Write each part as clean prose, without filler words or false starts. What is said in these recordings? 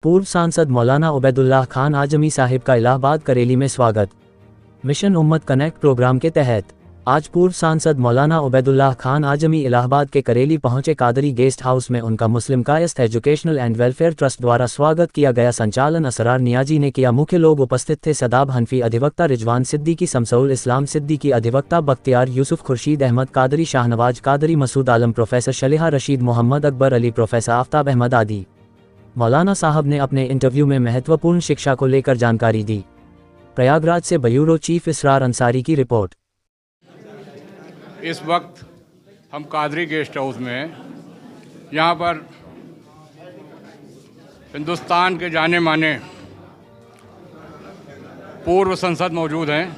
पूर्व सांसद मौलाना उबैदुल्लाह खान आजमी साहिब का इलाहाबाद करेली में स्वागत। मिशन उम्मत कनेक्ट प्रोग्राम के तहत आज पूर्व सांसद मौलाना उबैदुल्लाह खान आजमी इलाहाबाद के करेली पहुंचे। कादरी गेस्ट हाउस में उनका Muslim Kayastha educational and welfare trust द्वारा स्वागत किया गया। संचालन असरार नियाजी ने किया। मुख्य लोग उपस्थित थे सदाब हनफी अधिवक्ता रिजवान सिद्दीकी, शमसउल इस्लाम सिद्दीकी अधिवक्ता बख्तियार यूसुफ, खुर्शीद अहमद कादरी, शाहनवाज कादरी, मसूद आलम, प्रोफेसर शलिहा रशीद, मोहम्मद अकबर अली, प्रोफेसर आफ्ताब अहमद आदि। मौलाना साहब ने अपने इंटरव्यू में महत्वपूर्ण शिक्षा को लेकर जानकारी दी। प्रयागराज से ब्यूरो चीफ इसरार अंसारी की रिपोर्ट। इस वक्त हम कादरी गेस्ट हाउस में हैं। यहाँ पर हिंदुस्तान के जाने माने पूर्व संसद मौजूद हैं,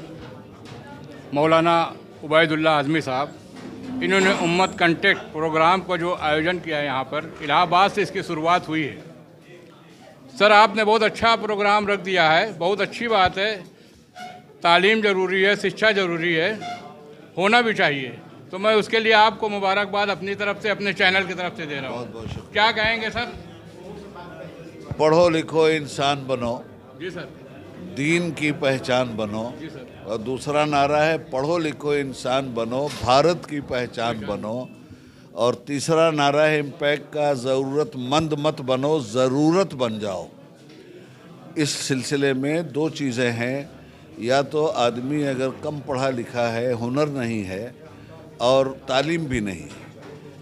मौलाना उबैदुल्लाह आज़मी साहब। इन्होंने उम्मत कंटेक्ट प्रोग्राम का जो आयोजन किया है, यहाँ पर इलाहाबाद से इसकी शुरुआत हुई है। सर, आपने बहुत अच्छा प्रोग्राम रख दिया है, बहुत अच्छी बात है। तालीम ज़रूरी है, शिक्षा ज़रूरी है, होना भी चाहिए। तो मैं उसके लिए आपको मुबारकबाद अपनी तरफ से, अपने चैनल की तरफ से दे रहा हूँ। क्या कहेंगे सर? पढ़ो लिखो इंसान बनो। जी सर। दीन की पहचान बनो। जी सर। और दूसरा नारा है पढ़ो लिखो इंसान बनो, भारत की पहचान बनो। और तीसरा नारा है इम्पैक्ट का, ज़रूरतमंद मत बनो, ज़रूरत बन जाओ। इस सिलसिले में दो चीज़ें हैं, या तो आदमी अगर कम पढ़ा लिखा है, हुनर नहीं है और तालीम भी नहीं,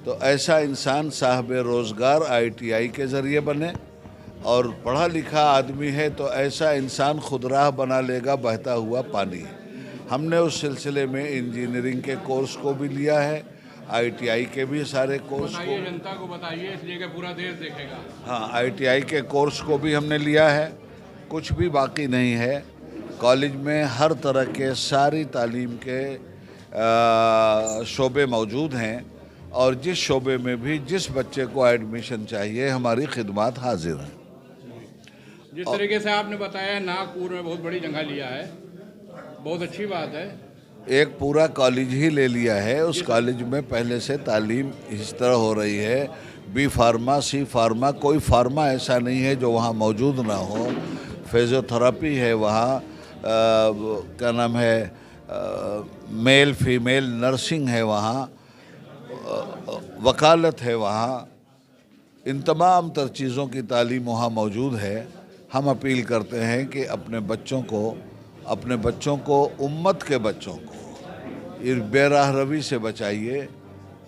तो ऐसा इंसान साहब रोज़गार ITI के ज़रिए बने। और पढ़ा लिखा आदमी है तो ऐसा इंसान खुद राह बना लेगा बहता हुआ पानी। हमने उस सिलसिले में इंजीनियरिंग के कोर्स को भी लिया है, ITI के भी सारे कोर्स को। जनता को बताइए, इसलिए कि पूरा देश देखेगा। हाँ, ITI के कोर्स को भी हमने लिया है, कुछ भी बाकी नहीं है। कॉलेज में हर तरह के सारी तालीम के शोबे मौजूद हैं, और जिस शोबे में भी जिस बच्चे को एडमिशन चाहिए, हमारी खिदमत हाजिर हैं। जिस तरीके से आपने बताया, नागपुर में बहुत बड़ी जगह लिया है, बहुत अच्छी बात है। एक पूरा कॉलेज ही ले लिया है। उस कॉलेज में पहले से तालीम इस तरह हो रही है, B फार्मा, C फार्मा, कोई फार्मा ऐसा नहीं है जो वहाँ मौजूद ना हो। फिजियोथेरेपी है वहाँ, क्या नाम है, मेल फीमेल नर्सिंग है वहाँ, वकालत है वहाँ। इन तमाम तर चीज़ों की तालीम वहाँ मौजूद है। हम अपील करते हैं कि अपने बच्चों को उम्मत के बच्चों को इस बेराह रवी से बचाइए,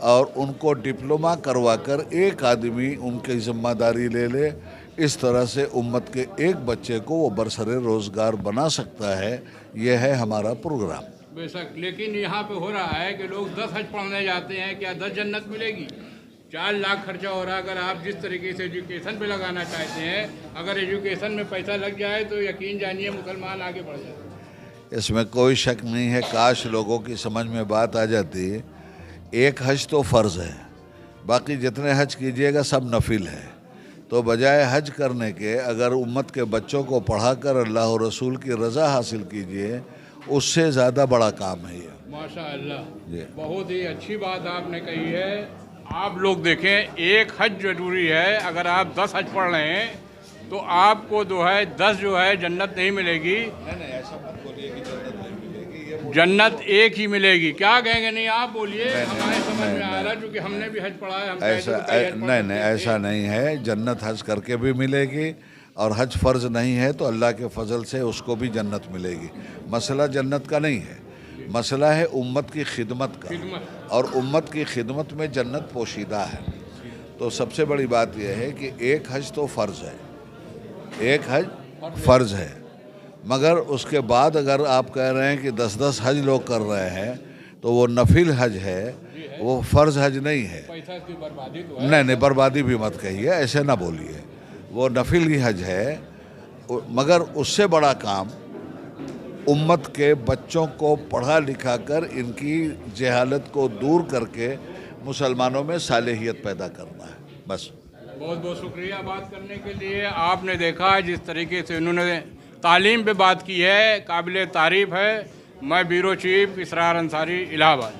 और उनको डिप्लोमा करवाकर एक आदमी उनकी ज़िम्मेदारी ले ले। इस तरह से उम्मत के एक बच्चे को वो बरसरे रोज़गार बना सकता है। यह है हमारा प्रोग्राम। बेशक, लेकिन यहाँ पे हो रहा है कि लोग 10 हज पढ़ने जाते हैं, क्या 10 जन्नत मिलेगी? 4 लाख खर्चा हो रहा है। अगर आप जिस तरीके से एजुकेशन पे लगाना चाहते हैं, अगर एजुकेशन में पैसा लग जाए तो यकीन जानिए मुसलमान आगे बढ़ जाए। इसमें कोई शक नहीं है। काश लोगों की समझ में बात आ जाती। एक हज तो फ़र्ज़ है, बाकी जितने हज कीजिएगा सब नफिल है। तो बजाय हज करने के अगर उम्मत के बच्चों को पढ़ाकर अल्लाह और रसूल की रज़ा हासिल कीजिए, उससे ज़्यादा बड़ा काम है ये। माशाअल्लाह, बहुत ही अच्छी बात आपने कही है। आप लोग देखें, एक हज ज़रूरी है। अगर आप 10 हज पढ़ रहे हैं तो आपको जो है 10 जो है जन्नत नहीं मिलेगी। नहीं, ऐसा मत बोलिए कि जन्नत नहीं मिलेगी। ये जन्नत एक ही मिलेगी। क्या कहेंगे? नहीं, आप बोलिए, हमारे समझ में आ रहा है, क्योंकि हमने भी हज पढ़ा है। ऐसा नहीं, ऐसा नहीं है। जन्नत हज करके भी मिलेगी, और हज फ़र्ज़ नहीं है तो अल्लाह के फजल से उसको भी जन्नत मिलेगी। मसला जन्नत का नहीं है, मसला है उम्मत की खिदमत का, और उम्मत की खिदमत में जन्नत पोशीदा है। तो सबसे बड़ी बात यह है कि एक हज तो फ़र्ज़ है, एक हज फ़र्ज़ है, मगर उसके बाद अगर आप कह रहे हैं कि 10-10 हज लोग कर रहे हैं तो वो नफिल हज है, वो फ़र्ज़ हज नहीं है। पैसा की बर्बादी तो है। नहीं, बर्बादी भी मत कहिए, ऐसे ना बोलिए। वो नफिल ही हज है, मगर उससे बड़ा काम उम्मत के बच्चों को पढ़ा लिखा कर इनकी जहालत को दूर करके मुसलमानों में सालेहियत पैदा करना है। बस। बहुत बहुत शुक्रिया बात करने के लिए। आपने देखा जिस तरीके से उन्होंने तालीम पे बात की है, काबिल तारीफ़ है। मैं ब्यूरो चीफ इसरार अंसारी, इलाहाबाद।